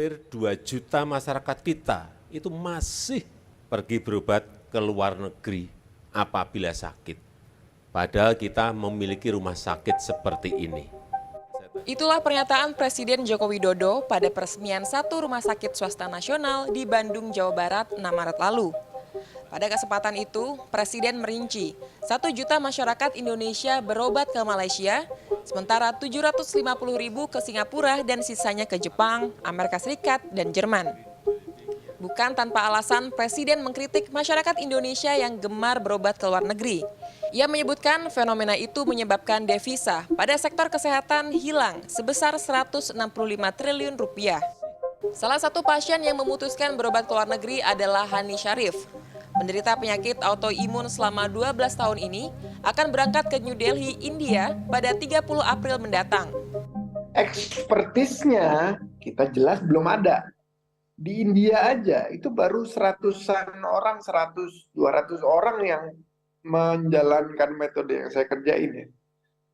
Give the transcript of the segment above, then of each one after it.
hampir 2 juta masyarakat kita itu masih pergi berobat ke luar negeri apabila sakit. Padahal kita memiliki rumah sakit seperti ini. Itulah pernyataan Presiden Joko Widodo pada peresmian satu rumah sakit swasta nasional di Bandung, Jawa Barat 6 Maret lalu. Pada kesempatan itu, Presiden merinci 1 juta masyarakat Indonesia berobat ke Malaysia, sementara 750.000 ke Singapura dan sisanya ke Jepang, Amerika Serikat, dan Jerman. Bukan tanpa alasan, Presiden mengkritik masyarakat Indonesia yang gemar berobat ke luar negeri. Ia menyebutkan fenomena itu menyebabkan devisa pada sektor kesehatan hilang sebesar 165 triliun rupiah. Salah satu pasien yang memutuskan berobat ke luar negeri adalah Hani Syarif. Penderita penyakit autoimun selama 12 tahun ini akan berangkat ke New Delhi, India pada 30 April mendatang. Ekspertisnya kita jelas belum ada. Di India aja itu baru 100-an orang, 100-200 orang yang menjalankan metode yang saya kerjain ya.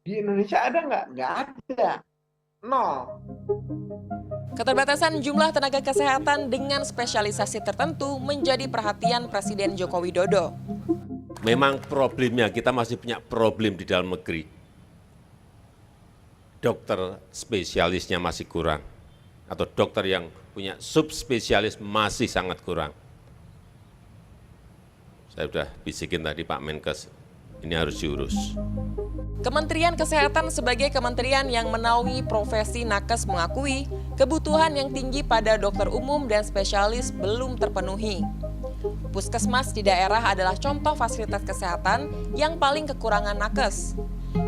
Di Indonesia ada nggak? Nggak ada. Nol. Keterbatasan jumlah tenaga kesehatan dengan spesialisasi tertentu menjadi perhatian Presiden Joko Widodo. Memang problemnya kita masih punya problem di dalam negeri. Dokter spesialisnya masih kurang. Atau dokter yang punya subspesialis masih sangat kurang. Saya sudah bisikin tadi Pak Menkes, ini harus diurus. Kementerian Kesehatan sebagai kementerian yang menaungi profesi nakes mengakui kebutuhan yang tinggi pada dokter umum dan spesialis belum terpenuhi. Puskesmas di daerah adalah contoh fasilitas kesehatan yang paling kekurangan nakes.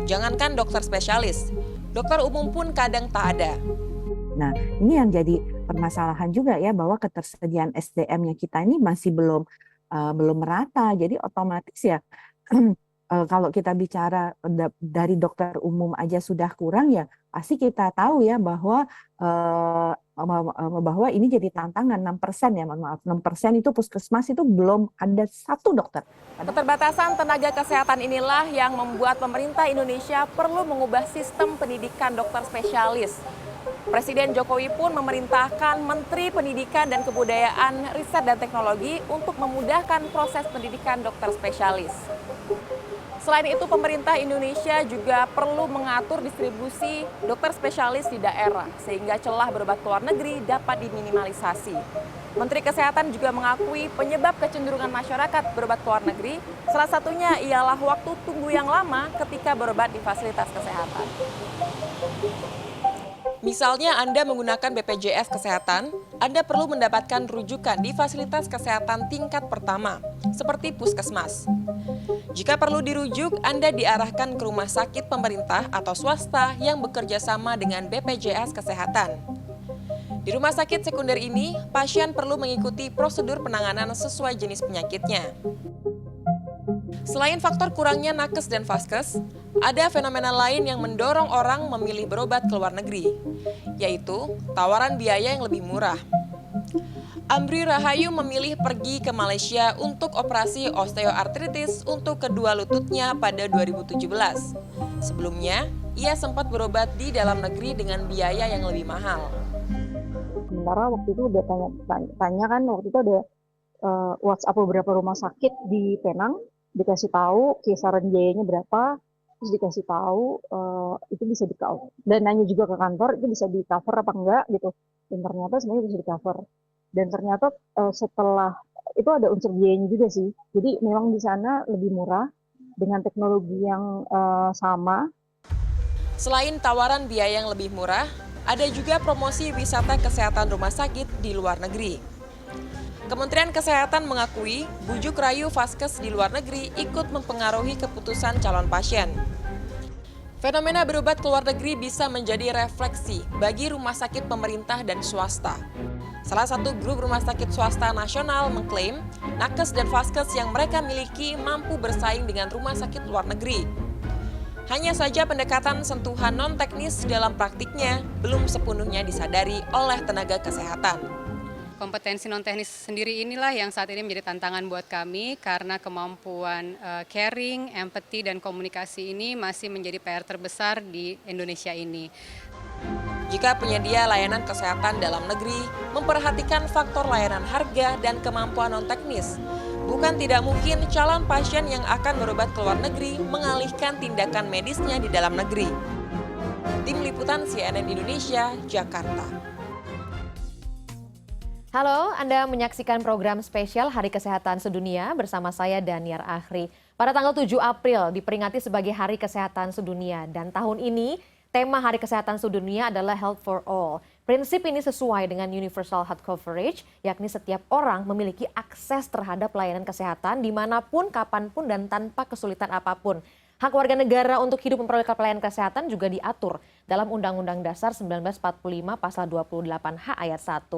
Jangankan dokter spesialis, dokter umum pun kadang tak ada. Nah, ini yang jadi permasalahan juga ya, bahwa ketersediaan SDM-nya kita ini masih belum merata. Jadi otomatis ya kalau kita bicara dari dokter umum aja sudah kurang ya, pasti kita tahu ya bahwa ini jadi tantangan 6% ya, mohon maaf, 6% itu puskesmas itu belum ada 1 dokter. Keterbatasan tenaga kesehatan inilah yang membuat pemerintah Indonesia perlu mengubah sistem pendidikan dokter spesialis. Presiden Jokowi pun memerintahkan Menteri Pendidikan dan Kebudayaan, Riset dan Teknologi untuk memudahkan proses pendidikan dokter spesialis. Selain itu, pemerintah Indonesia juga perlu mengatur distribusi dokter spesialis di daerah, sehingga celah berobat ke luar negeri dapat diminimalisasi. Menteri Kesehatan juga mengakui penyebab kecenderungan masyarakat berobat ke luar negeri, salah satunya ialah waktu tunggu yang lama ketika berobat di fasilitas kesehatan. Misalnya Anda menggunakan BPJS Kesehatan, Anda perlu mendapatkan rujukan di fasilitas kesehatan tingkat pertama, seperti puskesmas. Jika perlu dirujuk, Anda diarahkan ke rumah sakit pemerintah atau swasta yang bekerja sama dengan BPJS Kesehatan. Di rumah sakit sekunder ini, pasien perlu mengikuti prosedur penanganan sesuai jenis penyakitnya. Selain faktor kurangnya nakes dan vaskes, ada fenomena lain yang mendorong orang memilih berobat ke luar negeri, yaitu tawaran biaya yang lebih murah. Amri Rahayu memilih pergi ke Malaysia untuk operasi osteoartritis untuk kedua lututnya pada 2017. Sebelumnya, ia sempat berobat di dalam negeri dengan biaya yang lebih mahal. Sementara waktu itu udah tanya kan, waktu itu ada WhatsApp beberapa rumah sakit di Penang, dikasih tahu kisaran biayanya berapa, terus dikasih tahu itu bisa di cover, dan nanya juga ke kantor itu bisa di cover apa enggak gitu, dan ternyata semuanya bisa di cover, dan ternyata setelah itu ada unsur biayanya juga sih, jadi memang di sana lebih murah dengan teknologi yang sama. Selain tawaran biaya yang lebih murah, ada juga promosi wisata kesehatan rumah sakit di luar negeri. Kementerian Kesehatan mengakui bujuk rayu vaskes di luar negeri ikut mempengaruhi keputusan calon pasien. Fenomena berobat ke luar negeri bisa menjadi refleksi bagi rumah sakit pemerintah dan swasta. Salah satu grup rumah sakit swasta nasional mengklaim nakes dan vaskes yang mereka miliki mampu bersaing dengan rumah sakit luar negeri. Hanya saja pendekatan sentuhan non-teknis dalam praktiknya belum sepenuhnya disadari oleh tenaga kesehatan. Kompetensi non-teknis sendiri inilah yang saat ini menjadi tantangan buat kami karena kemampuan caring, empathy, dan komunikasi ini masih menjadi PR terbesar di Indonesia ini. Jika penyedia layanan kesehatan dalam negeri memperhatikan faktor layanan harga dan kemampuan non-teknis, bukan tidak mungkin calon pasien yang akan berobat ke luar negeri mengalihkan tindakan medisnya di dalam negeri. Tim Liputan CNN Indonesia, Jakarta. Halo, Anda menyaksikan program spesial Hari Kesehatan Sedunia bersama saya Daniar Akhri. Pada tanggal 7 April diperingati sebagai Hari Kesehatan Sedunia dan tahun ini tema Hari Kesehatan Sedunia adalah Health for All. Prinsip ini sesuai dengan Universal Health Coverage, yakni setiap orang memiliki akses terhadap layanan kesehatan dimanapun, kapanpun, dan tanpa kesulitan apapun. Hak warga negara untuk hidup memperoleh pelayanan kesehatan juga diatur dalam Undang-Undang Dasar 1945 Pasal 28H Ayat 1.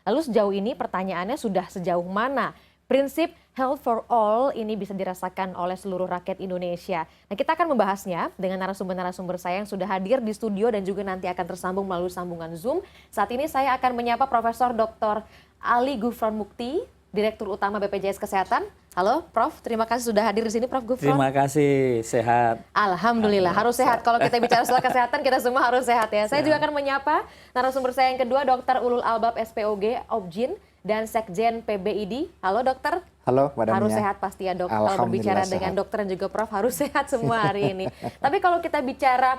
Lalu sejauh ini pertanyaannya sudah sejauh mana prinsip Health for All ini bisa dirasakan oleh seluruh rakyat Indonesia. Nah, kita akan membahasnya dengan narasumber-narasumber saya yang sudah hadir di studio dan juga nanti akan tersambung melalui sambungan Zoom. Saat ini saya akan menyapa Profesor Dr. Ali Gufron Mukti, Direktur Utama BPJS Kesehatan. Halo Prof, terima kasih sudah hadir di sini Prof Gufron. Terima kasih, sehat. Alhamdulillah, harus sehat. Kalau kita bicara soal kesehatan, kita semua harus sehat ya. Saya juga akan menyapa narasumber saya yang kedua, Dr. Ulul Albab SPOG, Obgyn, dan Sekjen PBID. Halo dokter. Halo, Mbak Dania. Harus sehat pasti ya dok. Kalau berbicara dengan dokter dan juga Prof harus sehat semua hari ini. Tapi kalau kita bicara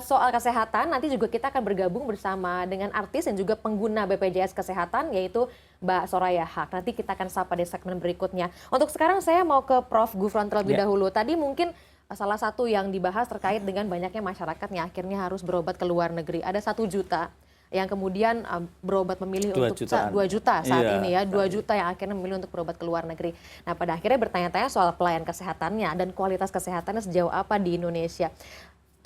soal kesehatan, nanti juga kita akan bergabung bersama dengan artis dan juga pengguna BPJS Kesehatan, yaitu Mbak Soraya Haq. Nanti kita akan sapa di segmen berikutnya. Untuk sekarang saya mau ke Prof Gufron terlebih dahulu. Tadi mungkin salah satu yang dibahas terkait dengan banyaknya masyarakat yang akhirnya harus berobat ke luar negeri. Ada 1 juta yang kemudian berobat memilih 2 juta saat ini ya, 2 juta yang akhirnya memilih untuk berobat ke luar negeri. Nah, pada akhirnya bertanya-tanya soal pelayanan kesehatannya dan kualitas kesehatannya sejauh apa di Indonesia.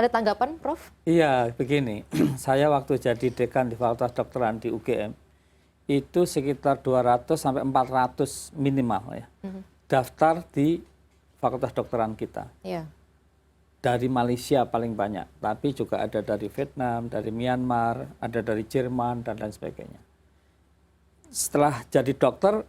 Ada tanggapan, Prof? Iya, begini. Saya waktu jadi dekan di Fakultas Kedokteran di UGM, itu sekitar 200 sampai 400 minimal ya. Daftar di Fakultas Kedokteran kita. Iya. Dari Malaysia paling banyak, tapi juga ada dari Vietnam, dari Myanmar, ada dari Jerman, dan lain sebagainya. Setelah jadi dokter,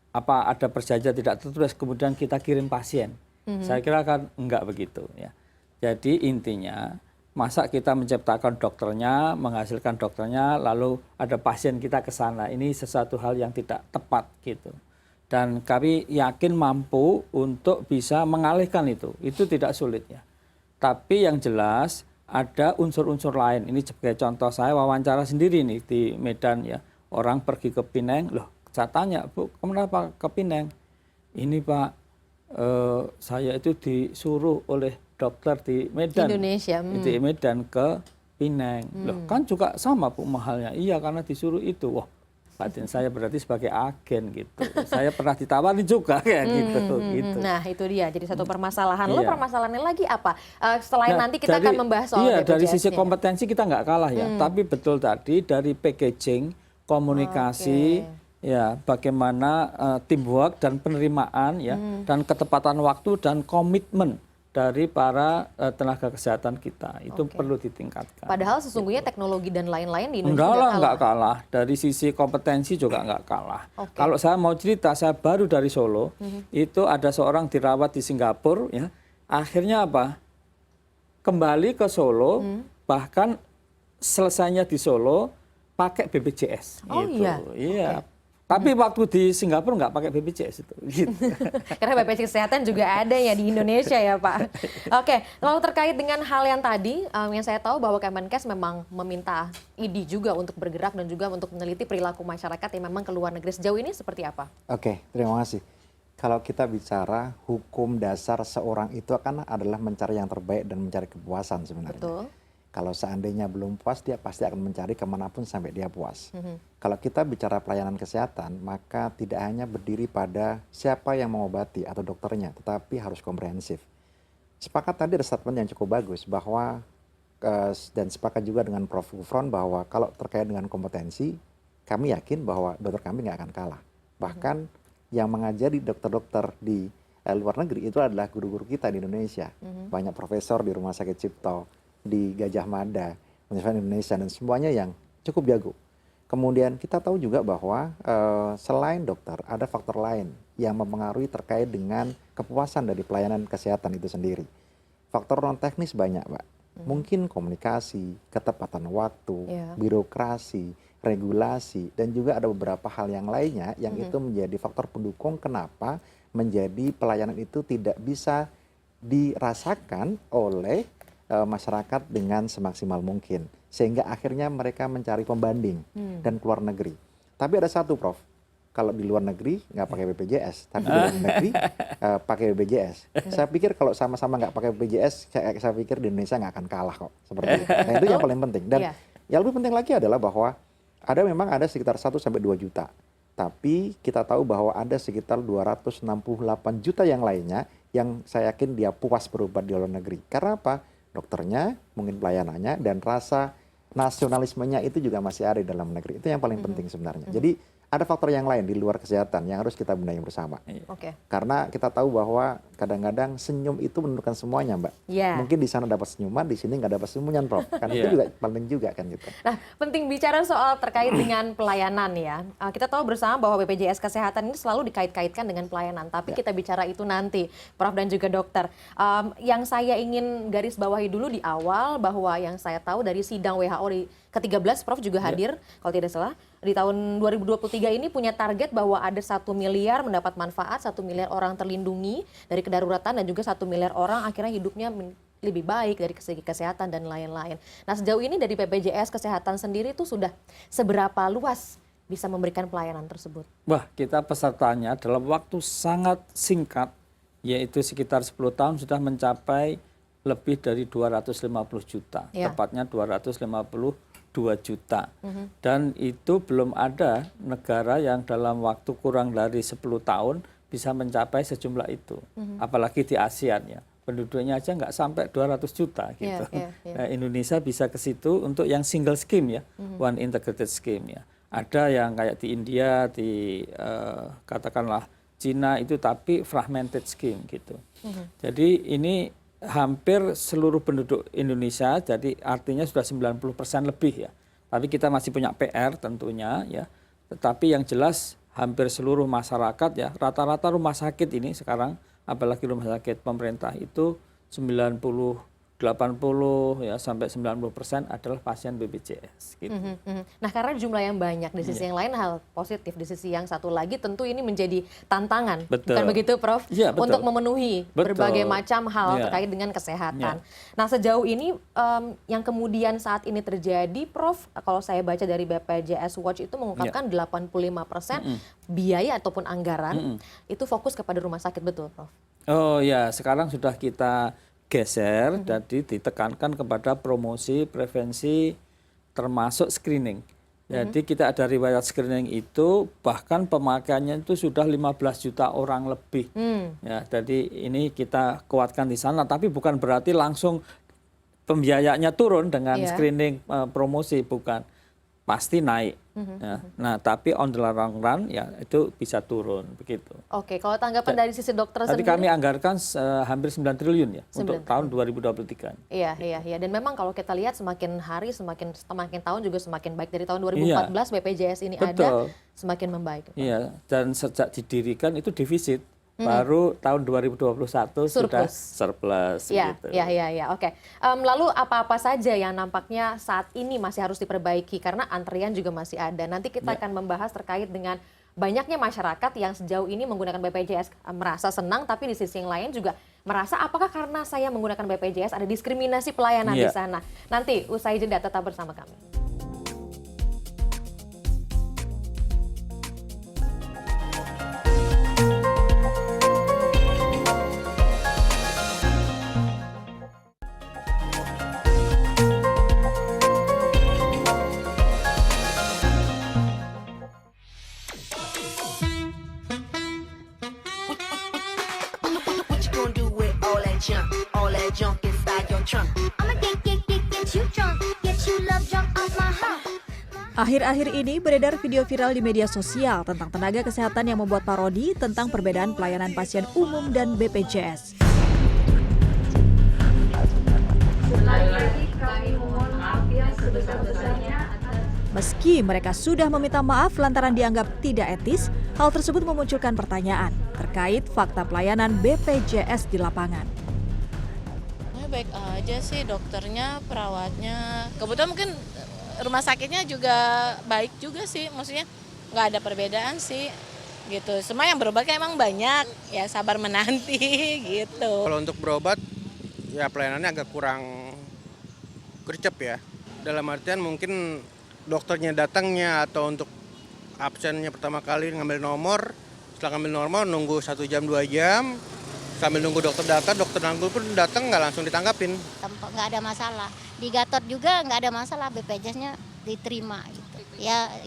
apa ada perjanjian tidak tertulis, kemudian kita kirim pasien. Saya kira kan enggak begitu. Ya. Jadi intinya, masa kita menciptakan dokternya, menghasilkan dokternya, lalu ada pasien kita ke sana. Ini sesuatu hal yang tidak tepat gitu. Dan kami yakin mampu untuk bisa mengalihkan itu. Itu tidak sulit ya. Tapi yang jelas ada unsur-unsur lain. Ini sebagai contoh saya wawancara sendiri nih di Medan ya. Orang pergi ke Pineng, loh saya tanya, Bu, kenapa ke Pineng? Ini Pak, saya itu disuruh oleh dokter di Medan. Indonesia. Di Medan ke Pineng. Loh kan juga sama Bu mahalnya. Iya karena disuruh itu. Wah, batin saya berarti sebagai agen gitu. Saya pernah ditawari juga kayak gitu. Nah itu dia jadi satu permasalahan. Lalu permasalahannya lagi apa? Selain nanti kita akan membahas soal BPJS. Dari sisi kompetensi kita nggak kalah ya. Tapi betul tadi dari packaging, komunikasi, ya bagaimana teamwork dan penerimaan ya, dan ketepatan waktu dan komitmen dari para tenaga kesehatan kita itu perlu ditingkatkan. Padahal sesungguhnya teknologi dan lain-lain di Indonesia nggak kalah. Dari sisi kompetensi juga nggak kalah. Kalau saya mau cerita, saya baru dari Solo, itu ada seorang dirawat di Singapura, ya. Akhirnya apa? Kembali ke Solo, bahkan selesainya di Solo pakai BPJS. Oh gitu. Iya. Tapi waktu di Singapura nggak pakai BPJS itu. Gitu. Karena BPJS Kesehatan juga ada ya di Indonesia ya Pak. Oke, lalu terkait dengan hal yang tadi, yang saya tahu bahwa Kemenkes memang meminta ID juga untuk bergerak dan juga untuk meneliti perilaku masyarakat yang memang ke luar negeri. Sejauh ini seperti apa? Oke, terima kasih. Kalau kita bicara hukum dasar seorang itu kan adalah mencari yang terbaik dan mencari kepuasan sebenarnya. Betul. Kalau seandainya belum puas, dia pasti akan mencari kemanapun sampai dia puas. Kalau kita bicara pelayanan kesehatan, maka tidak hanya berdiri pada siapa yang mengobati atau dokternya, tetapi harus komprehensif. Sepakat tadi ada statement yang cukup bagus, bahwa dan sepakat juga dengan Prof. Gufron bahwa kalau terkait dengan kompetensi, kami yakin bahwa dokter kami nggak akan kalah. Bahkan yang mengajari dokter-dokter di luar negeri itu adalah guru-guru kita di Indonesia. Banyak profesor di Rumah Sakit Cipto, di Gajah Mada, Universitas Indonesia, dan semuanya yang cukup jago. Kemudian kita tahu juga bahwa selain dokter, ada faktor lain yang mempengaruhi terkait dengan kepuasan dari pelayanan kesehatan itu sendiri. Faktor non teknis banyak, Pak. Mungkin komunikasi, ketepatan waktu, birokrasi, regulasi, dan juga ada beberapa hal yang lainnya yang itu menjadi faktor pendukung kenapa menjadi pelayanan itu tidak bisa dirasakan oleh masyarakat dengan semaksimal mungkin. Sehingga akhirnya mereka mencari pembanding dan keluar negeri. Tapi ada satu, Prof. Kalau di luar negeri nggak pakai BPJS, tapi di dalam negeri pakai BPJS. Saya pikir kalau sama-sama nggak pakai BPJS, saya pikir di Indonesia nggak akan kalah kok. Seperti itu. Nah, itu yang paling penting. Dan yang lebih penting lagi adalah bahwa memang ada sekitar 1 sampai 2 juta. Tapi kita tahu bahwa ada sekitar 268 juta yang lainnya yang saya yakin dia puas berobat di luar negeri. Karena apa? Dokternya, mungkin pelayanannya, dan rasa nasionalismenya itu juga masih ada di dalam negeri. Itu yang paling penting sebenarnya. Jadi ada faktor yang lain di luar kesehatan yang harus kita benahi bersama. Karena kita tahu bahwa kadang-kadang senyum itu menentukan semuanya, Mbak. Mungkin di sana dapat senyuman, di sini nggak dapat senyuman, Prof. Kan itu juga penting juga kan gitu. Nah, penting bicara soal terkait dengan pelayanan ya. Kita tahu bersama bahwa BPJS Kesehatan ini selalu dikait-kaitkan dengan pelayanan. Tapi kita bicara itu nanti, Prof dan juga dokter. Yang saya ingin garis bawahi dulu di awal bahwa yang saya tahu dari sidang WHO di ke-13, Prof juga hadir, kalau tidak salah, di tahun 2023 ini punya target bahwa ada 1 miliar mendapat manfaat, 1 miliar orang terlindungi dari kedaruratan, dan juga 1 miliar orang akhirnya hidupnya lebih baik dari segi kesehatan dan lain-lain. Nah, sejauh ini dari BPJS Kesehatan sendiri itu sudah seberapa luas bisa memberikan pelayanan tersebut? Wah, kita pesertanya dalam waktu sangat singkat, yaitu sekitar 10 tahun sudah mencapai lebih dari 250 juta, tepatnya 252 juta. Dan itu belum ada negara yang dalam waktu kurang dari 10 tahun bisa mencapai sejumlah itu. Apalagi di ASEAN ya. Penduduknya aja nggak sampai 200 juta gitu. Nah, Indonesia bisa ke situ untuk yang single scheme ya, one integrated scheme ya. Ada yang kayak di India, di katakanlah Cina itu, tapi fragmented scheme gitu. Jadi ini hampir seluruh penduduk Indonesia, jadi artinya sudah 90% lebih ya. Tapi kita masih punya PR tentunya ya. Tetapi yang jelas hampir seluruh masyarakat ya, rata-rata rumah sakit ini sekarang, apalagi rumah sakit pemerintah itu 80 ya sampai 90% adalah pasien BPJS gitu. Nah, karena jumlah yang banyak, di sisi yang lain hal positif, di sisi yang satu lagi tentu ini menjadi tantangan. Bukan begitu, Prof? Untuk memenuhi berbagai macam hal terkait dengan kesehatan. Nah, sejauh ini yang kemudian saat ini terjadi, Prof, kalau saya baca dari BPJS Watch itu mengungkapkan 85% biaya ataupun anggaran itu fokus kepada rumah sakit, betul, Prof? Oh ya, sekarang sudah kita geser, jadi ditekankan kepada promosi, prevensi, termasuk screening. Jadi kita ada riwayat screening itu, bahkan pemakaiannya itu sudah 15 juta orang lebih. Ya, jadi ini kita kuatkan di sana, tapi bukan berarti langsung pembiayaannya turun dengan screening promosi, bukan. Pasti naik. Ya. Nah, tapi on the long run ya itu bisa turun begitu. Oke, kalau tanggapan dari sisi dokter sendiri? Tadi kami anggarkan hampir 9 triliun ya untuk tahun 2023. Iya. Dan memang kalau kita lihat semakin hari semakin tahun juga semakin baik. Dari tahun 2014 BPJS ini ada semakin membaik. Iya, dan sejak didirikan itu defisit. Baru tahun 2021 sudah surplus. Gitu. Oke. Lalu apa-apa saja yang nampaknya saat ini masih harus diperbaiki karena antrian juga masih ada. Nanti kita akan membahas terkait dengan banyaknya masyarakat yang sejauh ini menggunakan BPJS merasa senang, tapi di sisi yang lain juga merasa apakah karena saya menggunakan BPJS ada diskriminasi pelayanan di sana. Nanti usai jeda tetap bersama kami. Akhir-akhir ini beredar video viral di media sosial tentang tenaga kesehatan yang membuat parodi tentang perbedaan pelayanan pasien umum dan BPJS. Meski mereka sudah meminta maaf lantaran dianggap tidak etis, hal tersebut memunculkan pertanyaan terkait fakta pelayanan BPJS di lapangan. baik aja sih, dokternya, perawatnya. Kebetulan mungkin rumah sakitnya juga baik juga sih, maksudnya nggak ada perbedaan sih gitu. Semua yang berobat kan emang banyak, ya sabar menanti gitu. Kalau untuk berobat, ya pelayanannya agak kurang gercep ya. Dalam artian mungkin dokternya datangnya atau untuk absennya pertama kali ngambil nomor, setelah ngambil nomor nunggu 1 jam 2 jam, sambil nunggu dokter datang, dokter nanggul pun datang nggak langsung ditanggapin. Nggak ada masalah. Di Gatot juga nggak ada masalah, BPJS-nya diterima gitu.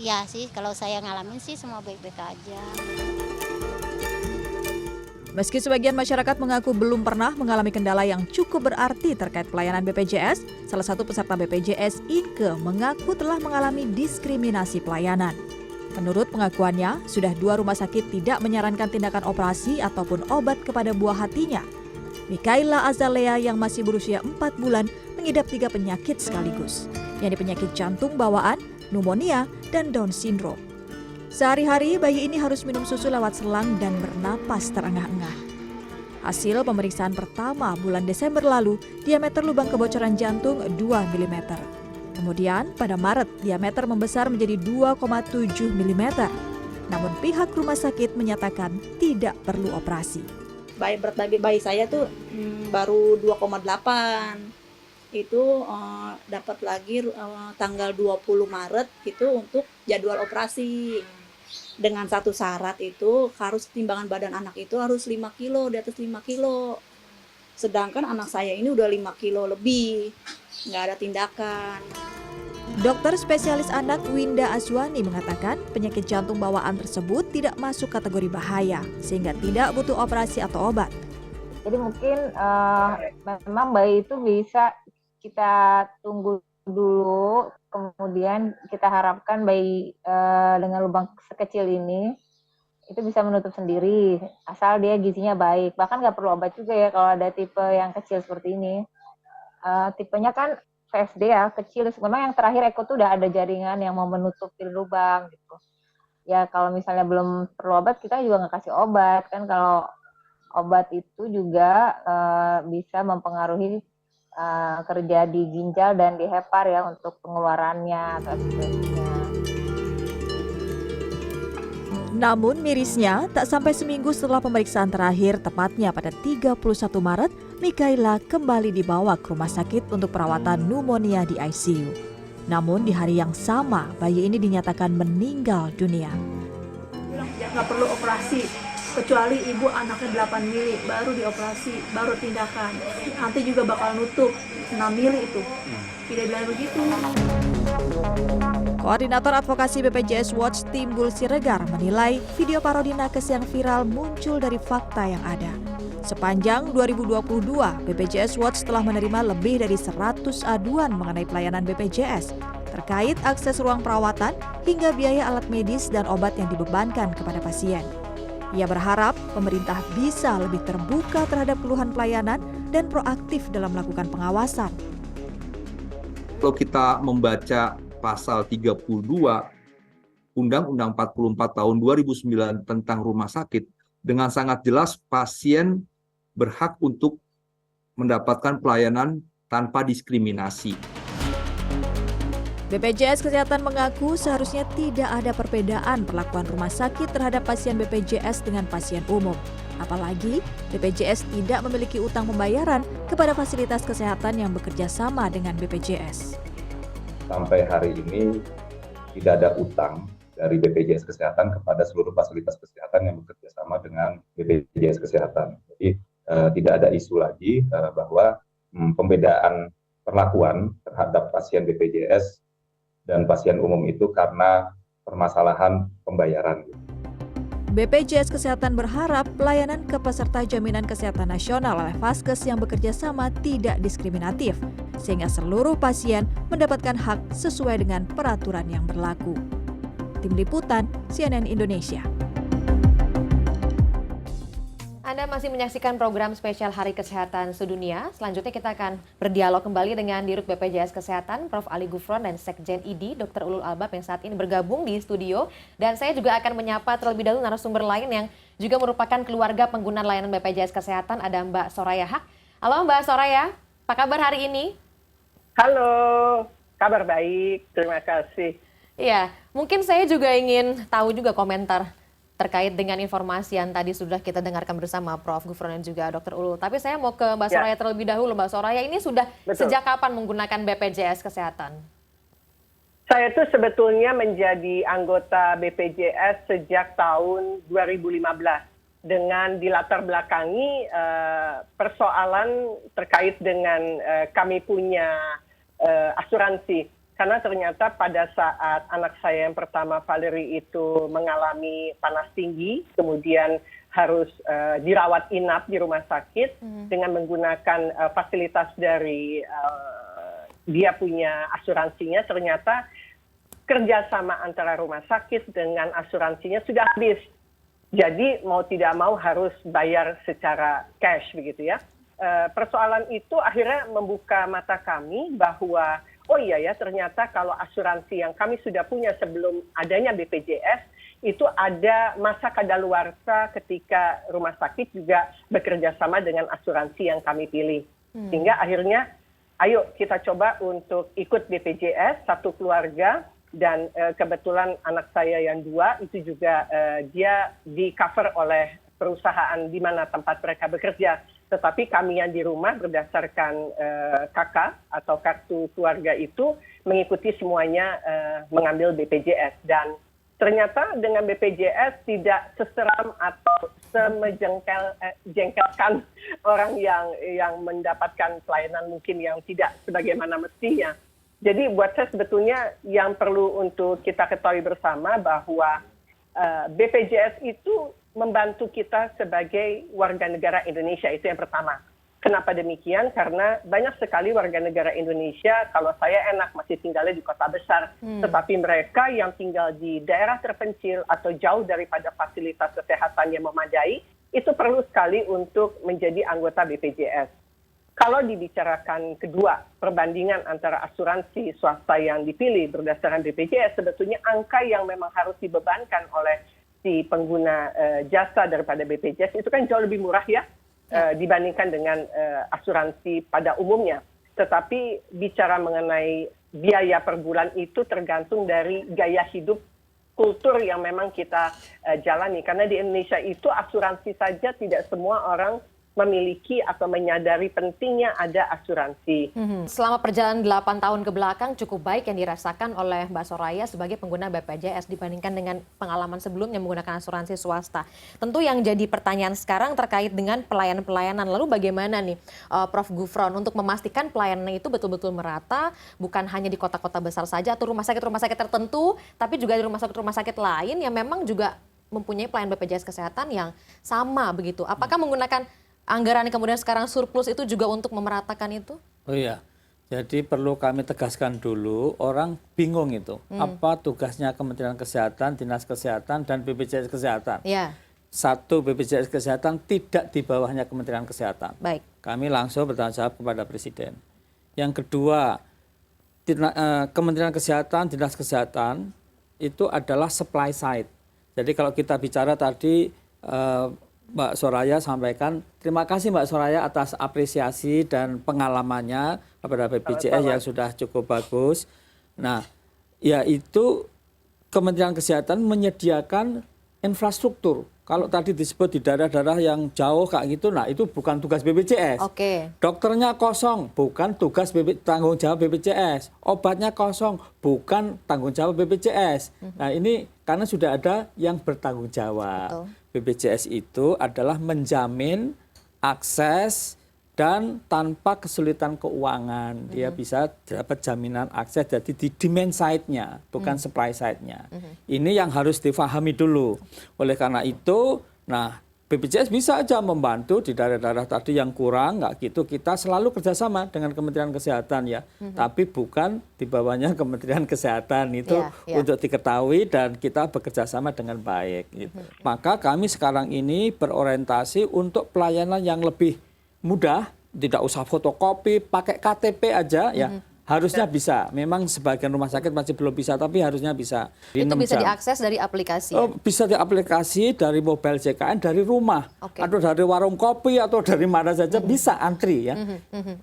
Ya sih, kalau saya ngalamin sih semua baik-baik aja. Meski sebagian masyarakat mengaku belum pernah mengalami kendala yang cukup berarti terkait pelayanan BPJS, salah satu peserta BPJS, Ike, mengaku telah mengalami diskriminasi pelayanan. Menurut pengakuannya, sudah 2 rumah sakit tidak menyarankan tindakan operasi ataupun obat kepada buah hatinya. Mikaela Azalea yang masih berusia 4 bulan mengidap 3 penyakit sekaligus, yakni penyakit jantung bawaan, pneumonia, dan Down syndrome. Sehari-hari, bayi ini harus minum susu lewat selang dan bernapas terengah-engah. Hasil pemeriksaan pertama bulan Desember lalu, diameter lubang kebocoran jantung 2 mm. Kemudian, pada Maret, diameter membesar menjadi 2,7 mm. Namun pihak rumah sakit menyatakan tidak perlu operasi. Berat bayi saya tuh baru 2,8. Itu dapat lagi tanggal 20 Maret itu untuk jadwal operasi. Dengan satu syarat itu harus timbangan badan anak itu harus 5 kilo, di atas 5 kilo. Sedangkan anak saya ini udah 5 kilo lebih, nggak ada tindakan. Dokter spesialis anak Winda Azwani mengatakan penyakit jantung bawaan tersebut tidak masuk kategori bahaya, sehingga tidak butuh operasi atau obat. Jadi mungkin memang bayi itu bisa kita tunggu dulu, kemudian kita harapkan bayi dengan lubang sekecil ini itu bisa menutup sendiri, asal dia gizinya baik. Bahkan nggak perlu obat juga ya kalau ada tipe yang kecil seperti ini. Tipenya kan VSD ya, kecil. Memang yang terakhir Eko tuh udah ada jaringan yang mau menutupi lubang gitu. Ya kalau misalnya belum perlu obat, kita juga nggak kasih obat. Kan kalau obat itu juga bisa mempengaruhi kerja di ginjal dan di hepar ya untuk pengeluarannya atau ekspresinya. Namun mirisnya, tak sampai seminggu setelah pemeriksaan terakhir, tepatnya pada 31 Maret, Mikaela kembali dibawa ke rumah sakit untuk perawatan pneumonia di ICU. Namun di hari yang sama, bayi ini dinyatakan meninggal dunia. Ya nggak perlu operasi, kecuali ibu anaknya 8 mili, baru dioperasi, baru tindakan. Nanti juga bakal nutup 6 mili itu. Tidak bilang begitu. Koordinator Advokasi BPJS Watch Timbul Siregar menilai video parodi nakes yang viral muncul dari fakta yang ada. Sepanjang 2022, BPJS Watch telah menerima lebih dari 100 aduan mengenai pelayanan BPJS terkait akses ruang perawatan hingga biaya alat medis dan obat yang dibebankan kepada pasien. Ia berharap pemerintah bisa lebih terbuka terhadap keluhan pelayanan dan proaktif dalam melakukan pengawasan. Kalau kita membaca pasal 32 Undang-Undang 44 tahun 2009 tentang rumah sakit, dengan sangat jelas pasien berhak untuk mendapatkan pelayanan tanpa diskriminasi. BPJS Kesehatan mengaku seharusnya tidak ada perbedaan perlakuan rumah sakit terhadap pasien BPJS dengan pasien umum. Apalagi BPJS tidak memiliki utang pembayaran kepada fasilitas kesehatan yang bekerja sama dengan BPJS. Sampai hari ini tidak ada utang dari BPJS Kesehatan kepada seluruh fasilitas kesehatan yang bekerja sama dengan BPJS Kesehatan. Jadi tidak ada isu lagi bahwa pembedaan perlakuan terhadap pasien BPJS dan pasien umum itu karena permasalahan pembayaran. BPJS Kesehatan berharap pelayanan ke peserta Jaminan Kesehatan Nasional oleh Vaskes yang bekerja sama tidak diskriminatif, sehingga seluruh pasien mendapatkan hak sesuai dengan peraturan yang berlaku. Tim Liputan, CNN Indonesia. Anda masih menyaksikan program spesial Hari Kesehatan Sedunia. Selanjutnya kita akan berdialog kembali dengan Dirut BPJS Kesehatan, Prof. Ali Gufron, dan Sekjen ID, Dr. Ulul Albab yang saat ini bergabung di studio. Dan saya juga akan menyapa terlebih dahulu narasumber lain yang juga merupakan keluarga pengguna layanan BPJS Kesehatan, ada Mbak Soraya Haq. Halo Mbak Soraya. Apa kabar hari ini? Halo, kabar baik, terima kasih. Iya, mungkin saya juga ingin tahu juga komentar terkait dengan informasi yang tadi sudah kita dengarkan bersama Prof. Gufron dan juga Dr. Ulul. Tapi saya mau ke Mbak Soraya terlebih dahulu. Mbak Soraya, ini sudah sejak kapan menggunakan BPJS Kesehatan? Saya tuh sebetulnya menjadi anggota BPJS sejak tahun 2015 dengan dilatar belakangi persoalan terkait dengan kami punya asuransi. Karena ternyata pada saat anak saya yang pertama, Valerie, itu mengalami panas tinggi, kemudian harus dirawat inap di rumah sakit dengan menggunakan fasilitas dari dia punya asuransinya, ternyata kerjasama antara rumah sakit dengan asuransinya sudah habis. Jadi mau tidak mau harus bayar secara cash begitu ya. Persoalan itu akhirnya membuka mata kami bahwa oh iya ya, ternyata kalau asuransi yang kami sudah punya sebelum adanya BPJS, itu ada masa kadaluarsa ketika rumah sakit juga bekerja sama dengan asuransi yang kami pilih. Sehingga akhirnya, ayo kita coba untuk ikut BPJS, satu keluarga, dan kebetulan anak saya yang 2, itu juga dia di-cover oleh perusahaan di mana tempat mereka bekerja. Tetapi kami yang di rumah berdasarkan KK atau kartu keluarga itu mengikuti semuanya mengambil BPJS. Dan ternyata dengan BPJS tidak seseram atau semejengkelkan orang yang mendapatkan pelayanan mungkin yang tidak sebagaimana mestinya. Jadi buat saya sebetulnya yang perlu untuk kita ketahui bersama bahwa BPJS itu membantu kita sebagai warga negara Indonesia, itu yang pertama. Kenapa demikian? Karena banyak sekali warga negara Indonesia, kalau saya enak masih tinggalnya di kota besar, tetapi mereka yang tinggal di daerah terpencil atau jauh daripada fasilitas kesehatan yang memadai, itu perlu sekali untuk menjadi anggota BPJS. Kalau dibicarakan kedua, perbandingan antara asuransi swasta yang dipilih berdasarkan BPJS, sebetulnya angka yang memang harus dibebankan oleh si pengguna jasa daripada BPJS itu kan jauh lebih murah ya dibandingkan dengan asuransi pada umumnya. Tetapi bicara mengenai biaya per bulan itu tergantung dari gaya hidup kultur yang memang kita jalani. Karena di Indonesia itu asuransi saja tidak semua orang memiliki atau menyadari pentingnya ada asuransi. Selama perjalanan 8 tahun ke belakang cukup baik yang dirasakan oleh Mbak Soraya sebagai pengguna BPJS dibandingkan dengan pengalaman sebelumnya menggunakan asuransi swasta. Tentu yang jadi pertanyaan sekarang terkait dengan pelayanan-pelayanan. Lalu bagaimana nih Prof. Gufron untuk memastikan pelayanan itu betul-betul merata, bukan hanya di kota-kota besar saja atau rumah sakit tertentu, tapi juga di rumah sakit lain yang memang juga mempunyai pelayanan BPJS Kesehatan yang sama begitu. Apakah menggunakan anggaran yang kemudian sekarang surplus itu juga untuk memeratakan itu? Oh iya, jadi perlu kami tegaskan dulu, orang bingung itu. Apa tugasnya Kementerian Kesehatan, Dinas Kesehatan, dan BPJS Kesehatan? Ya. Satu, BPJS Kesehatan tidak di bawahnya Kementerian Kesehatan. Baik. Kami langsung bertanggung jawab kepada Presiden. Yang kedua, Kementerian Kesehatan, Dinas Kesehatan itu adalah supply side. Jadi kalau kita bicara tadi, Mbak Soraya sampaikan, terima kasih Mbak Soraya atas apresiasi dan pengalamannya kepada BPJS yang sudah cukup bagus. Nah, yaitu Kementerian Kesehatan menyediakan infrastruktur. Kalau tadi disebut di daerah-daerah yang jauh kayak gitu, nah itu bukan tugas BPJS. Oke. Dokternya kosong, bukan tugas tanggung jawab BPJS. Obatnya kosong, bukan tanggung jawab BPJS. Nah ini karena sudah ada yang bertanggung jawab. Betul. BPJS itu adalah menjamin akses dan tanpa kesulitan keuangan. Dia bisa dapat jaminan akses, jadi di demand side-nya, bukan supply side-nya. Ini yang harus difahami dulu. Oleh karena itu, nah BPJS bisa aja membantu di daerah-daerah tadi yang kurang, nggak gitu. Kita selalu kerjasama dengan Kementerian Kesehatan ya, tapi bukan di bawahnya Kementerian Kesehatan itu untuk diketahui dan kita bekerja sama dengan baik. Gitu. Maka kami sekarang ini berorientasi untuk pelayanan yang lebih mudah, tidak usah fotokopi, pakai KTP aja ya. Harusnya bisa. Memang sebagian rumah sakit masih belum bisa, tapi harusnya bisa. Itu bisa diakses dari aplikasi. Oh, bisa di aplikasi dari mobile JKN dari rumah, atau dari warung kopi atau dari mana saja bisa antri ya.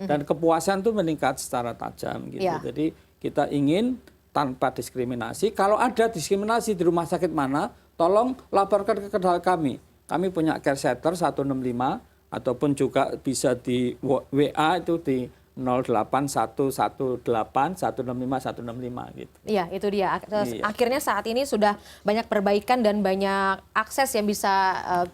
Dan kepuasan itu meningkat secara tajam gitu. Jadi kita ingin tanpa diskriminasi. Kalau ada diskriminasi di rumah sakit mana, tolong laporkan ke kami. Kami punya care center 165 ataupun juga bisa di WA itu di 08118165165 gitu. Iya, itu dia. Akhirnya saat ini sudah banyak perbaikan dan banyak akses yang bisa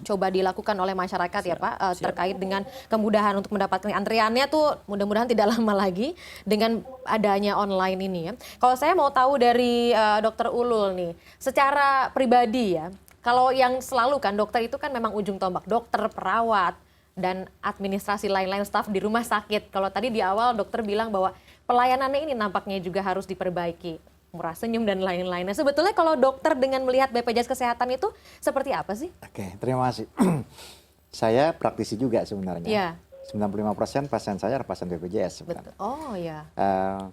coba dilakukan oleh masyarakat ya Pak, terkait dengan kemudahan untuk mendapatkan antriannya tuh mudah-mudahan tidak lama lagi dengan adanya online ini ya. Kalau saya mau tahu dari Dokter Ulul nih, secara pribadi ya, kalau yang selalu kan dokter itu kan memang ujung tombak, dokter, perawat, dan administrasi lain-lain staf di rumah sakit. Kalau tadi di awal dokter bilang bahwa pelayanannya ini nampaknya juga harus diperbaiki, murah senyum dan lain-lainnya. Sebetulnya kalau dokter dengan melihat BPJS Kesehatan itu seperti apa sih? Oke, terima kasih. Saya praktisi juga sebenarnya. Ya. 95% pasien saya adalah pasien BPJS sebenarnya. Oh ya.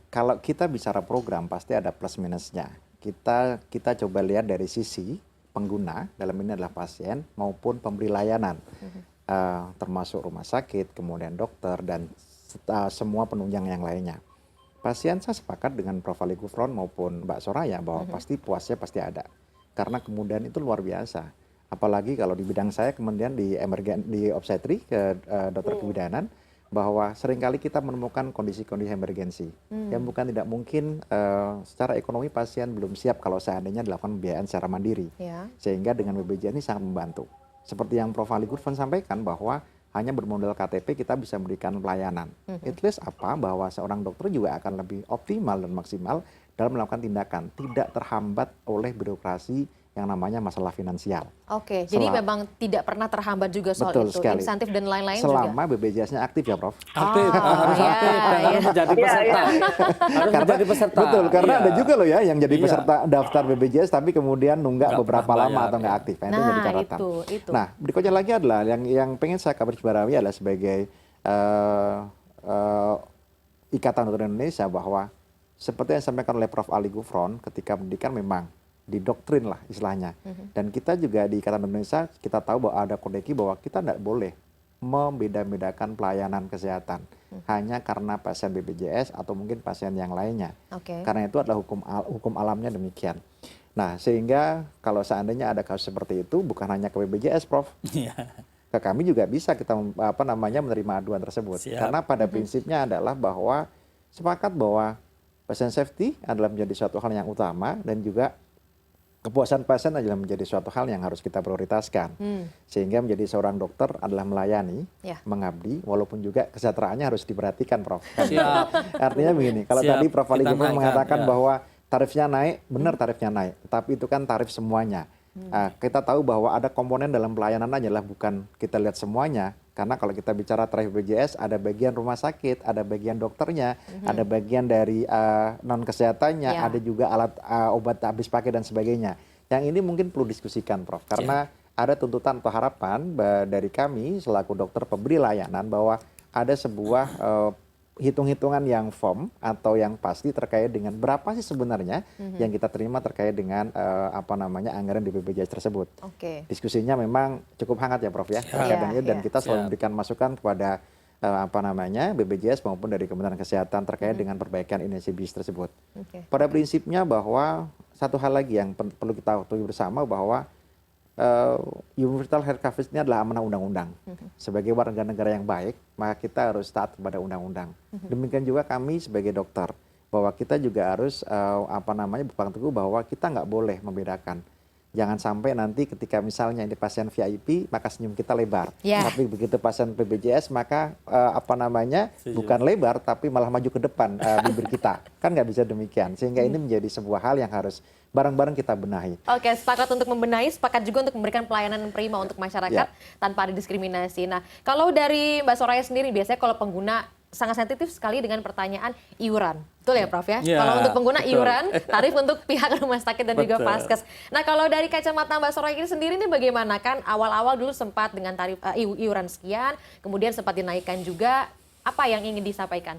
Kalau kita bicara program pasti ada plus minusnya. Kita coba lihat dari sisi pengguna, dalam ini adalah pasien maupun pemberi layanan. Termasuk rumah sakit, kemudian dokter, dan semua penunjang yang lainnya. Pasien saya sepakat dengan Prof. Ali Gufron maupun Mbak Soraya bahwa pasti puasnya pasti ada. Karena kemudian itu luar biasa. Apalagi kalau di bidang saya kemudian di obstetri, dokter kebidanan, bahwa seringkali kita menemukan kondisi-kondisi emergensi. Yang bukan tidak mungkin secara ekonomi pasien belum siap kalau seandainya dilakukan pembiayaan secara mandiri. Sehingga dengan BPJS ini sangat membantu. Seperti yang Prof. Ali Gufron sampaikan bahwa hanya bermodal KTP kita bisa memberikan pelayanan. At least apa? Bahwa seorang dokter juga akan lebih optimal dan maksimal dalam melakukan tindakan. Tidak terhambat oleh birokrasi yang namanya masalah finansial. Oke, jadi memang tidak pernah terhambat juga soal betul itu, sekali. insentif dan lain-lain juga. Selama BPJS-nya aktif ya Prof. Aktif, harus aktif dan harus menjadi peserta. Harus menjadi peserta. Betul, karena ada juga loh ya yang jadi peserta daftar BPJS tapi kemudian nunggak beberapa lama atau nggak aktif. Nah, itu jadi catatan. Itu. Nah, berikutnya lagi adalah yang pengen saya kabarisbawahi adalah sebagai Ikatan Dokter Indonesia bahwa seperti yang disampaikan oleh Prof. Ali Gufron, ketika pendidikan memang didoktrin lah istilahnya. Dan kita juga di Ikatan Indonesia kita tahu bahwa ada kodeki bahwa kita tidak boleh membeda-bedakan pelayanan kesehatan hanya karena pasien BPJS atau mungkin pasien yang lainnya. Karena itu adalah hukum alamnya demikian. Nah, sehingga kalau seandainya ada kasus seperti itu bukan hanya ke BPJS, Prof. Ke kami juga bisa kita menerima aduan tersebut. Karena pada prinsipnya adalah bahwa sepakat bahwa patient safety adalah menjadi suatu hal yang utama dan juga kepuasan pasien adalah menjadi suatu hal yang harus kita prioritaskan. Sehingga menjadi seorang dokter adalah melayani, mengabdi, walaupun juga kesejahteraannya harus diperhatikan, Prof. Artinya begini, kalau tadi Prof. Ali Gufron mengatakan bahwa tarifnya naik, benar tarifnya naik, tapi itu kan tarif semuanya. Kita tahu bahwa ada komponen dalam pelayanan adalah bukan kita lihat semuanya, karena kalau kita bicara tarif BPJS ada bagian rumah sakit, ada bagian dokternya, ada bagian dari non kesehatannya, ada juga alat obat habis pakai dan sebagainya. Yang ini mungkin perlu diskusikan, Prof, karena ada tuntutan atau harapan dari kami selaku dokter pemberi layanan bahwa ada sebuah hitung-hitungan yang firm atau yang pasti terkait dengan berapa sih sebenarnya yang kita terima terkait dengan anggaran di BPJS tersebut. Diskusinya memang cukup hangat ya, Prof ya. Dan kita selalu memberikan masukan kepada BPJS maupun dari Kementerian Kesehatan terkait dengan perbaikan inisiatif bis tersebut. Pada prinsipnya bahwa satu hal lagi yang perlu kita ketahui bersama bahwa universal health coverage ini adalah amanah undang-undang. Sebagai warga negara yang baik, maka kita harus taat kepada undang-undang. Demikian juga kami sebagai dokter, bahwa kita juga harus berpegang teguh bahwa kita nggak boleh membedakan. Jangan sampai nanti ketika misalnya ini pasien VIP, maka senyum kita lebar. Tapi begitu pasien BPJS, maka bukan lebar, tapi malah maju ke depan bibir kita. Kan nggak bisa demikian. Sehingga ini menjadi sebuah hal yang harus bareng-bareng kita benahi. Oke, sepakat untuk membenahi, sepakat juga untuk memberikan pelayanan yang prima untuk masyarakat tanpa ada diskriminasi. Nah, kalau dari Mbak Soraya sendiri, biasanya kalau pengguna sangat sensitif sekali dengan pertanyaan iuran. Betul ya, Prof ya? Kalau untuk pengguna iuran, tarif untuk pihak rumah sakit dan juga Vaskes. Nah, kalau dari kacamata Mbak Soraya ini sendiri ini bagaimana? Kan awal-awal dulu sempat dengan tarif iuran sekian, kemudian sempat dinaikkan juga. Apa yang ingin disampaikan?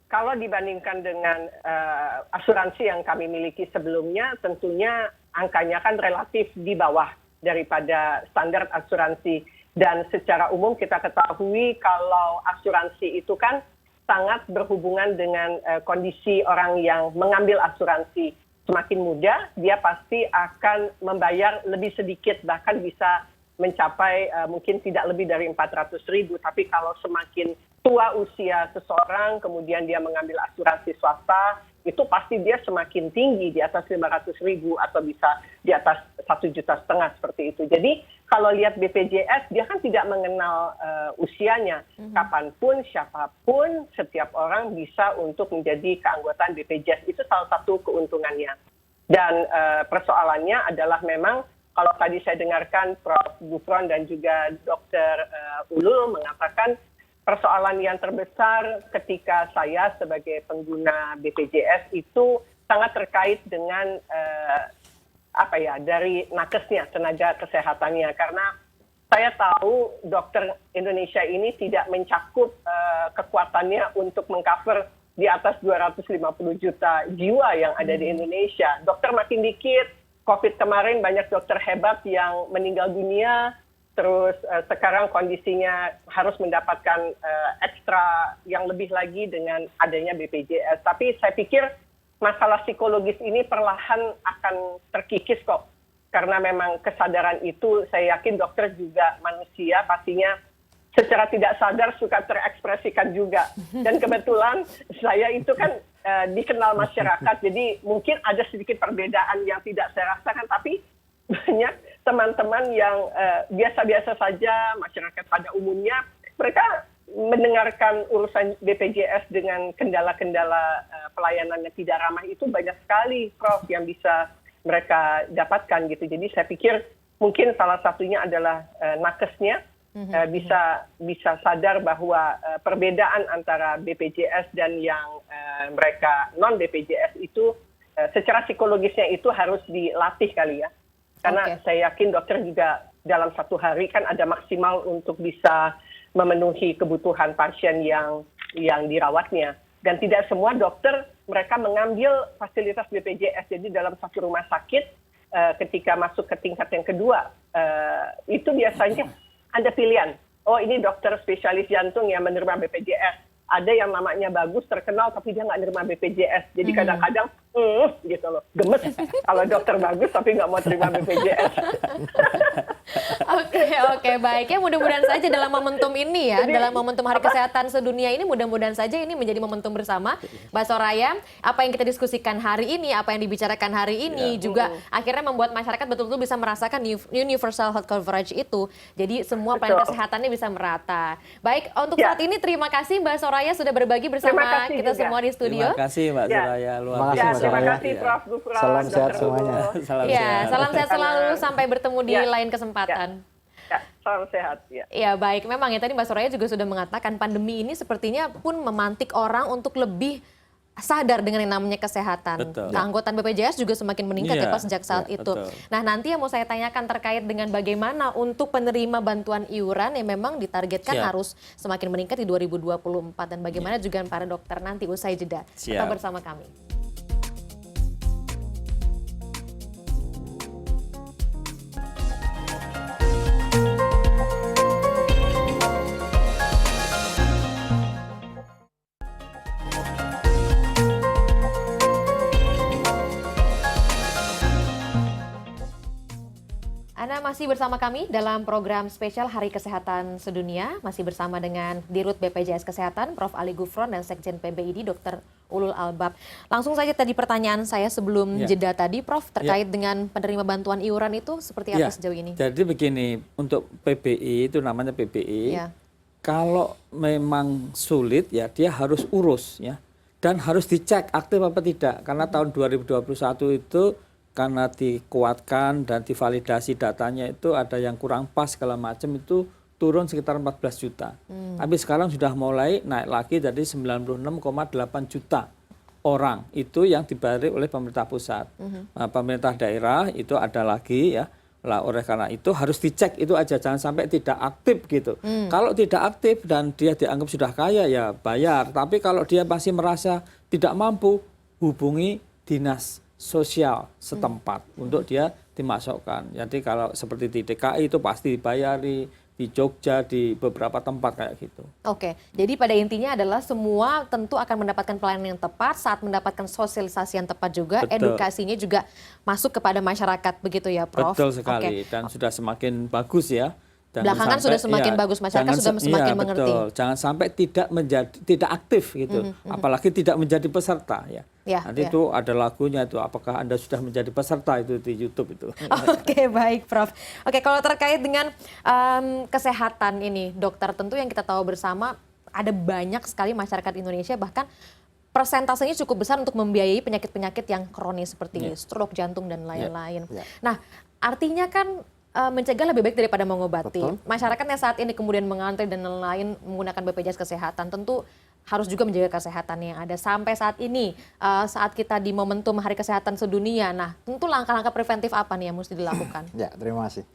kalau dibandingkan dengan asuransi yang kami miliki sebelumnya, tentunya angkanya kan relatif di bawah daripada standar asuransi. Dan secara umum kita ketahui kalau asuransi itu kan sangat berhubungan dengan kondisi orang yang mengambil asuransi. Semakin muda, dia pasti akan membayar lebih sedikit, bahkan bisa mencapai mungkin tidak lebih dari 400.000. Tapi kalau semakin tua usia seseorang, kemudian dia mengambil asuransi swasta, itu pasti dia semakin tinggi, di atas 500.000 atau bisa di atas 1,5 juta seperti itu. Jadi kalau lihat BPJS, dia kan tidak mengenal usianya. Kapanpun, siapapun, setiap orang bisa untuk menjadi keanggotaan BPJS. Itu salah satu keuntungannya. Dan persoalannya adalah memang, kalau tadi saya dengarkan Prof. Gufron dan juga Dr. Ulul mengatakan, persoalan yang terbesar ketika saya sebagai pengguna BPJS itu sangat terkait dengan dari nakesnya, tenaga kesehatannya. Karena saya tahu dokter Indonesia ini tidak mencakup kekuatannya untuk mengcover di atas 250 juta jiwa yang ada di Indonesia. Dokter makin dikit, COVID kemarin banyak dokter hebat yang meninggal dunia, terus sekarang kondisinya harus mendapatkan ekstra yang lebih lagi dengan adanya BPJS. Tapi saya pikir masalah psikologis ini perlahan akan terkikis kok. Karena memang kesadaran itu, saya yakin dokter juga manusia pastinya secara tidak sadar suka terekspresikan juga. Dan kebetulan saya itu kan dikenal masyarakat, jadi mungkin ada sedikit perbedaan yang tidak saya rasakan, tapi banyak teman-teman yang biasa-biasa saja, masyarakat pada umumnya, mereka mendengarkan urusan BPJS dengan kendala-kendala pelayanan yang tidak ramah itu banyak sekali, Prof, yang bisa mereka dapatkan gitu. Jadi saya pikir mungkin salah satunya adalah nakesnya bisa sadar bahwa perbedaan antara BPJS dan yang mereka non BPJS itu secara psikologisnya itu harus dilatih kali ya. Karena saya yakin dokter juga dalam satu hari kan ada maksimal untuk bisa memenuhi kebutuhan pasien yang dirawatnya. Dan tidak semua dokter mereka mengambil fasilitas BPJS. Jadi dalam satu rumah sakit ketika masuk ke tingkat yang kedua, itu biasanya ada pilihan. Oh, ini dokter spesialis jantung yang menerima BPJS. Ada yang namanya bagus, terkenal, tapi dia nggak nerima BPJS. Jadi kadang-kadang, gitu loh, gemes. Kalau dokter bagus, tapi nggak mau terima BPJS. Oke, baik. Ya mudah-mudahan saja dalam momentum ini ya, dalam momentum Hari Kesehatan Sedunia ini, mudah-mudahan saja ini menjadi momentum bersama. Mbak Soraya, apa yang kita diskusikan hari ini, apa yang dibicarakan hari ini, juga akhirnya membuat masyarakat betul-betul bisa merasakan universal health coverage itu. Jadi semua pelayanan kesehatannya bisa merata. Baik, untuk saat ini terima kasih Mbak Soraya sudah berbagi bersama kita juga semua di studio. Terima kasih Mbak Soraya, luar biasa. Terima kasih Prof. Gufron. Salam sehat semuanya. Salam sehat selalu, sampai bertemu di lain kesempatan. Salam sehat. Ya baik, memang ya tadi Mbak Soraya juga sudah mengatakan pandemi ini sepertinya pun memantik orang untuk lebih sadar dengan yang namanya kesehatan. Keanggotaan BPJS juga semakin meningkat ya Pak sejak saat itu. Nah nanti yang mau saya tanyakan terkait dengan bagaimana untuk penerima bantuan iuran yang memang ditargetkan harus semakin meningkat di 2024 dan bagaimana juga para dokter nanti usai jeda. Tetap bersama kami. Anda masih bersama kami dalam program spesial Hari Kesehatan Sedunia, masih bersama dengan Dirut BPJS Kesehatan, Prof. Ali Gufron, dan Sekjen PBID, Dr. Ulul Albab. Langsung saja tadi pertanyaan saya sebelum jeda tadi, Prof, terkait dengan penerima bantuan iuran itu seperti apa sejauh ini? Jadi begini, untuk PBI itu namanya PBI, kalau memang sulit ya dia harus urus ya, dan harus dicek aktif apa tidak, karena tahun 2021 itu karena dikuatkan dan divalidasi datanya itu ada yang kurang pas segala macam itu turun sekitar 14 juta. Tapi sekarang sudah mulai naik lagi jadi 96,8 juta orang itu yang dibayar oleh pemerintah pusat. Nah, pemerintah daerah itu ada lagi ya Lah oleh karena itu harus dicek itu aja, jangan sampai tidak aktif gitu. Kalau tidak aktif dan dia dianggap sudah kaya ya bayar. Tapi kalau dia masih merasa tidak mampu, hubungi dinas sosial setempat untuk dia dimasukkan. Jadi kalau seperti di DKI itu pasti dibayari, di Jogja, di beberapa tempat kayak gitu. Oke, jadi pada intinya adalah semua tentu akan mendapatkan pelayanan yang tepat saat mendapatkan sosialisasi yang tepat juga, Betul. edukasinya juga masuk kepada masyarakat begitu ya, Prof? Betul sekali, Oke. dan sudah semakin bagus ya. Dan Belakangan sudah semakin bagus, masyarakat sudah semakin mengerti. Betul. Jangan sampai tidak aktif gitu, apalagi tidak menjadi peserta ya. Nanti itu ada lagunya itu, apakah Anda sudah menjadi peserta itu di YouTube itu. Oke, baik Prof. Oke, kalau terkait dengan kesehatan ini, dokter, tentu yang kita tahu bersama ada banyak sekali masyarakat Indonesia bahkan persentasenya cukup besar untuk membiayai penyakit-penyakit yang kronis seperti stroke, jantung dan lain-lain. Nah, artinya kan mencegah lebih baik daripada mengobati. Betul. Masyarakat yang saat ini kemudian mengantri dan lain-lain menggunakan BPJS Kesehatan tentu harus juga menjaga kesehatan yang ada sampai saat ini, saat kita di momentum Hari Kesehatan Sedunia. Nah, tentu langkah-langkah preventif apa nih yang mesti dilakukan? Ya, terima kasih.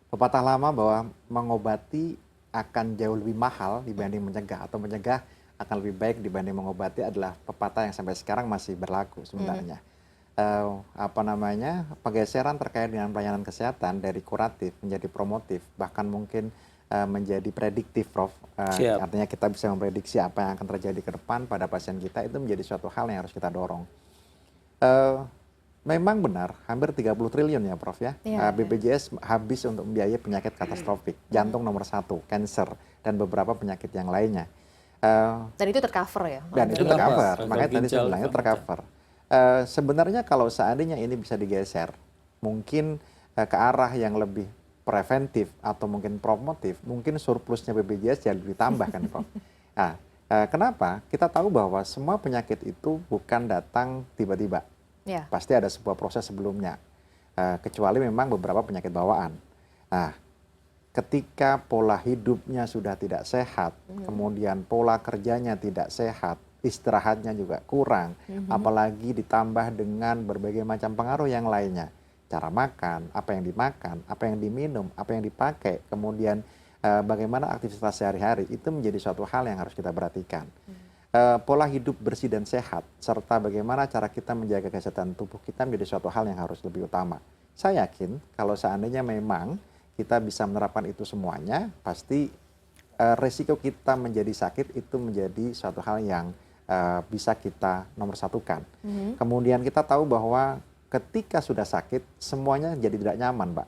Pepatah lama bahwa mengobati akan jauh lebih mahal dibanding mencegah, atau mencegah akan lebih baik dibanding mengobati adalah pepatah yang sampai sekarang masih berlaku sebenarnya. Pergeseran terkait dengan pelayanan kesehatan dari kuratif menjadi promotif, bahkan mungkin menjadi prediktif, Prof. Artinya kita bisa memprediksi apa yang akan terjadi ke depan pada pasien kita, itu menjadi suatu hal yang harus kita dorong. Memang benar, hampir 30 triliun ya, Prof ya. BPJS habis untuk membiayai penyakit katastrofik, jantung nomor 1, cancer, dan beberapa penyakit yang lainnya. Dan itu tercover ya? Dan itu tercover, makanya tadi saya bilang itu tercover. Sebenarnya kalau seandainya ini bisa digeser, mungkin ke arah yang lebih preventif atau mungkin promotif, mungkin surplusnya BPJS jadi ditambah kan, Prof. Nah, kenapa? Kita tahu bahwa semua penyakit itu bukan datang tiba-tiba. Pasti ada sebuah proses sebelumnya, kecuali memang beberapa penyakit bawaan. Nah, ketika pola hidupnya sudah tidak sehat, kemudian pola kerjanya tidak sehat, istirahatnya juga kurang, apalagi ditambah dengan berbagai macam pengaruh yang lainnya. Cara makan, apa yang dimakan, apa yang diminum, apa yang dipakai, kemudian bagaimana aktivitas sehari-hari, itu menjadi suatu hal yang harus kita perhatikan. Pola hidup bersih dan sehat, serta bagaimana cara kita menjaga kesehatan tubuh kita menjadi suatu hal yang harus lebih utama. Saya yakin kalau seandainya memang kita bisa menerapkan itu semuanya, pasti resiko kita menjadi sakit itu menjadi suatu hal yang bisa kita nomor satukan. Kemudian kita tahu bahwa ketika sudah sakit, semuanya jadi tidak nyaman, Mbak.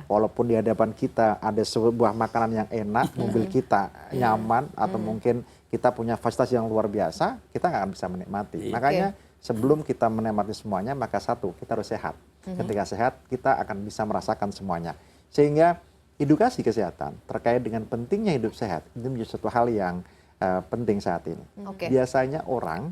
Walaupun di hadapan kita ada sebuah makanan yang enak, mobil kita nyaman, atau mungkin kita punya fasilitas yang luar biasa, kita nggak akan bisa menikmati. Makanya sebelum kita menikmati semuanya, maka satu, kita harus sehat. Ketika sehat, kita akan bisa merasakan semuanya. Sehingga edukasi kesehatan terkait dengan pentingnya hidup sehat, itu menjadi suatu hal yang penting saat ini. Biasanya orang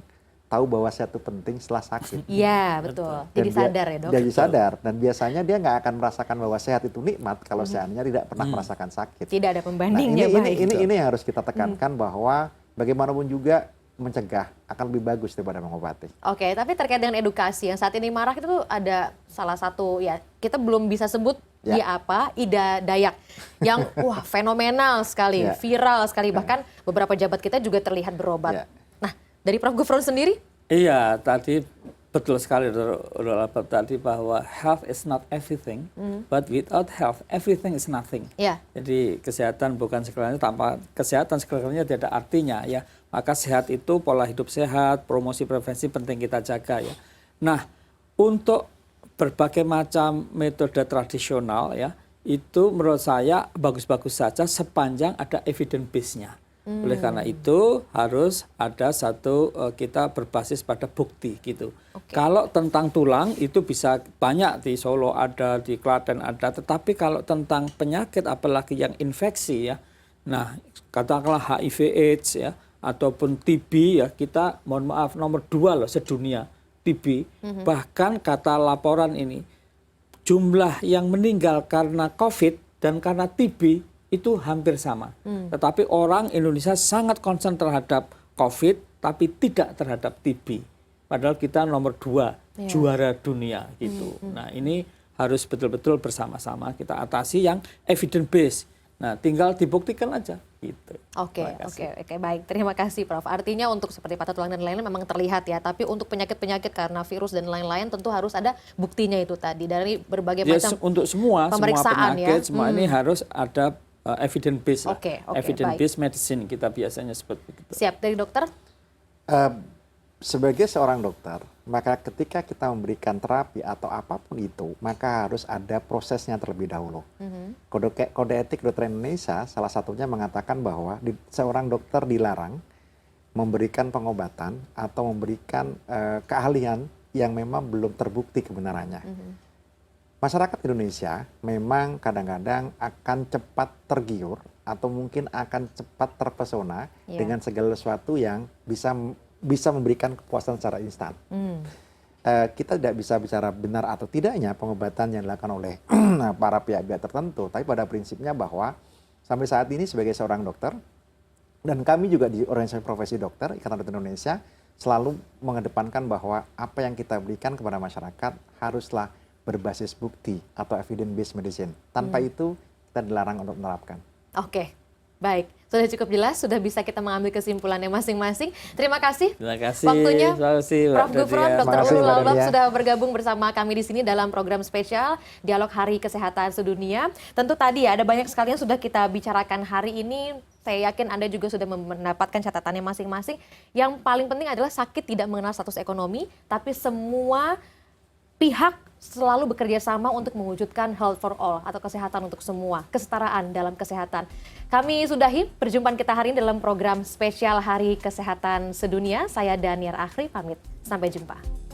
tahu bahwa sehat itu penting setelah sakit. Iya, betul. Jadi sadar ya, Dok. Jadi sadar, dan biasanya dia nggak akan merasakan bahwa sehat itu nikmat kalau seandainya tidak pernah merasakan sakit. Tidak ada pembandingnya. Ini yang harus kita tekankan bahwa bagaimanapun juga mencegah akan lebih bagus daripada mengobati. Oke, tapi terkait dengan edukasi yang saat ini marak itu ada salah satu ya, kita belum bisa sebut dia apa, Ida Dayak yang wah fenomenal sekali, viral sekali, bahkan beberapa jabat kita juga terlihat berobat. Nah, dari Prof. Gufron sendiri? Iya, tadi betul sekali tadi bahwa health is not everything, but without health everything is nothing. Jadi kesehatan bukan segalanya, tanpa kesehatan segalanya tidak ada artinya ya. Maka sehat itu pola hidup sehat, promosi prevensi penting kita jaga ya. Nah, untuk berbagai macam metode tradisional ya, itu menurut saya bagus-bagus saja sepanjang ada evidence base-nya. Oleh karena itu harus ada satu kita berbasis pada bukti gitu. Kalau tentang tulang itu bisa banyak, di Solo ada, di Klaten ada, tetapi kalau tentang penyakit apalagi yang infeksi ya, nah katakanlah HIV/AIDS ya, ataupun TB ya, kita mohon maaf nomor 2 loh sedunia TB. Bahkan kata laporan ini jumlah yang meninggal karena COVID dan karena TB itu hampir sama. Tetapi orang Indonesia sangat concern terhadap COVID tapi tidak terhadap TB. Padahal kita nomor 2 juara dunia gitu. Nah, ini harus betul-betul bersama-sama kita atasi yang evidence based. Nah, tinggal dibuktikan aja gitu. Oke, baik. Terima kasih, Prof. Artinya untuk seperti patah tulang dan lain-lain memang terlihat ya, tapi untuk penyakit-penyakit karena virus dan lain-lain tentu harus ada buktinya itu tadi dari berbagai macam untuk semua pemeriksaan penyakit, ya. semua ini harus ada evidence based lah. Evidence baik. based medicine kita biasanya seperti itu. Siap, dari dokter? Sebagai seorang dokter, maka ketika kita memberikan terapi atau apapun itu, maka harus ada prosesnya terlebih dahulu. Kode etik Kedokteran Indonesia salah satunya mengatakan bahwa seorang dokter dilarang memberikan pengobatan atau memberikan keahlian yang memang belum terbukti kebenarannya. Masyarakat Indonesia memang kadang-kadang akan cepat tergiur atau mungkin akan cepat terpesona dengan segala sesuatu yang bisa memberikan kepuasan secara instan. Kita tidak bisa bicara benar atau tidaknya pengobatan yang dilakukan oleh para pihak-pihak tertentu, tapi pada prinsipnya bahwa sampai saat ini sebagai seorang dokter, dan kami juga di organisasi profesi dokter, Ikatan Dokter Indonesia, selalu mengedepankan bahwa apa yang kita berikan kepada masyarakat haruslah berbasis bukti atau evidence based medicine. Tanpa itu kita dilarang untuk menerapkan. Oke. Baik, sudah cukup jelas, sudah bisa kita mengambil kesimpulannya masing-masing. Terima kasih. Terima kasih. Waktunya Prof. Gufron, Dr. Ulul Albab sudah bergabung bersama kami di sini dalam program spesial Dialog Hari Kesehatan Sedunia. Tentu tadi ya, ada banyak sekali yang sudah kita bicarakan hari ini. Saya yakin Anda juga sudah mendapatkan catatannya masing-masing. Yang paling penting adalah sakit tidak mengenal status ekonomi, tapi semua pihak selalu bekerja sama untuk mewujudkan health for all atau kesehatan untuk semua, kesetaraan dalam kesehatan. Kami sudahi perjumpaan kita hari ini dalam program spesial Hari Kesehatan Sedunia. Saya Daniar Akhri pamit. Sampai jumpa.